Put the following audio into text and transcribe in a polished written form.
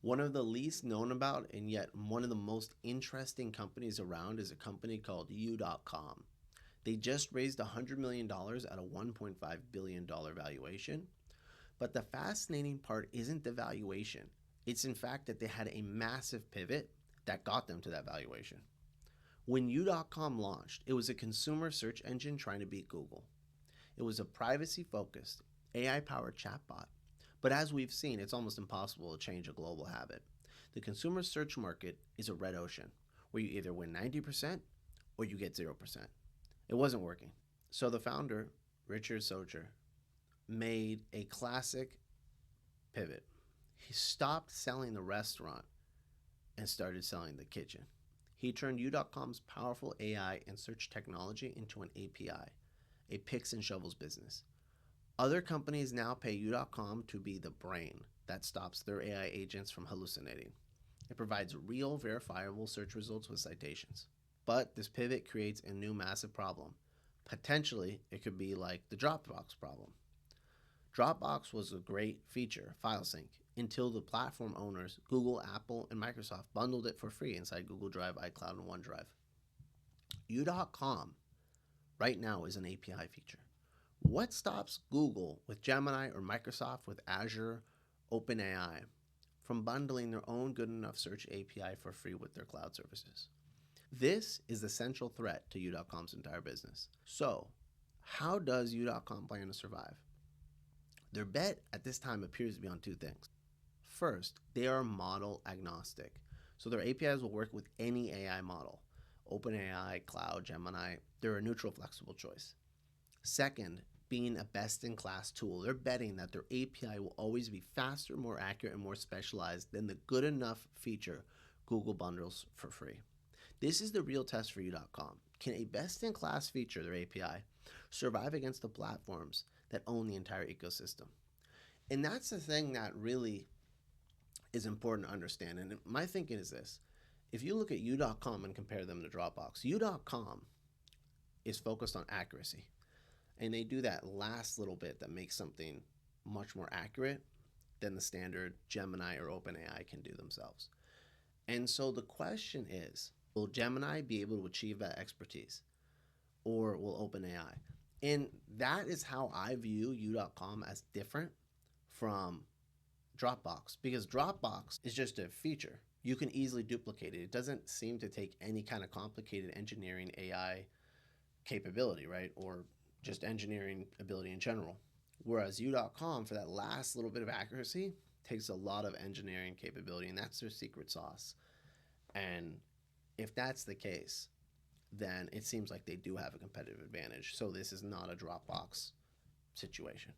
One of the least known about and yet one of the most interesting companies around is a company called U.com. They just raised $100 million at a $1.5 billion valuation. But the fascinating part isn't the valuation. It's in fact that they had a massive pivot that got them to that valuation. When U.com launched, it was a consumer search engine trying to beat Google. It was a privacy focused, AI powered chatbot. But as we've seen, it's almost impossible to change a global habit. The consumer search market is a red ocean where you either win 90% or you get 0%. It wasn't working. So the founder, Richard Socher, made a classic pivot. He stopped selling the restaurant and started selling the kitchen. He turned U.com's powerful AI and search technology into an API, a picks and shovels business. Other companies now pay U.com to be the brain that stops their AI agents from hallucinating. It provides real, verifiable search results with citations. But this pivot creates a new massive problem. Potentially, it could be like the Dropbox problem. Dropbox was a great feature, file sync, until the platform owners, Google, Apple, and Microsoft, bundled it for free inside Google Drive, iCloud, and OneDrive. U.com right now is an API feature. What stops Google with Gemini or Microsoft with Azure, OpenAI from bundling their own good enough search API for free with their cloud services? This is the central threat to U.com's entire business. So, how does U.com plan to survive? Their bet at this time appears to be on two things. First, they are model agnostic. So their APIs will work with any AI model. OpenAI, Cloud, Gemini, they're a neutral, flexible choice. Second, being a best-in-class tool, they're betting that their API will always be faster, more accurate, and more specialized than the good enough feature Google bundles for free. This is the real test for U.com. Can a best-in-class feature, their API, survive against the platforms that own the entire ecosystem? And that's the thing that really is important to understand. And my thinking is this. If you look at U.com and compare them to Dropbox, U.com is focused on accuracy. And they do that last little bit that makes something much more accurate than the standard Gemini or OpenAI can do themselves. And so the question is, will Gemini be able to achieve that expertise? Or will OpenAI? And that is how I view U.com as different from Dropbox, because Dropbox is just a feature. You can easily duplicate it. It doesn't seem to take any kind of complicated engineering AI capability, right? Or just engineering ability in general. Whereas U.com, for that last little bit of accuracy, takes a lot of engineering capability, and that's their secret sauce. And if that's the case, then it seems like they do have a competitive advantage. So this is not a Dropbox situation.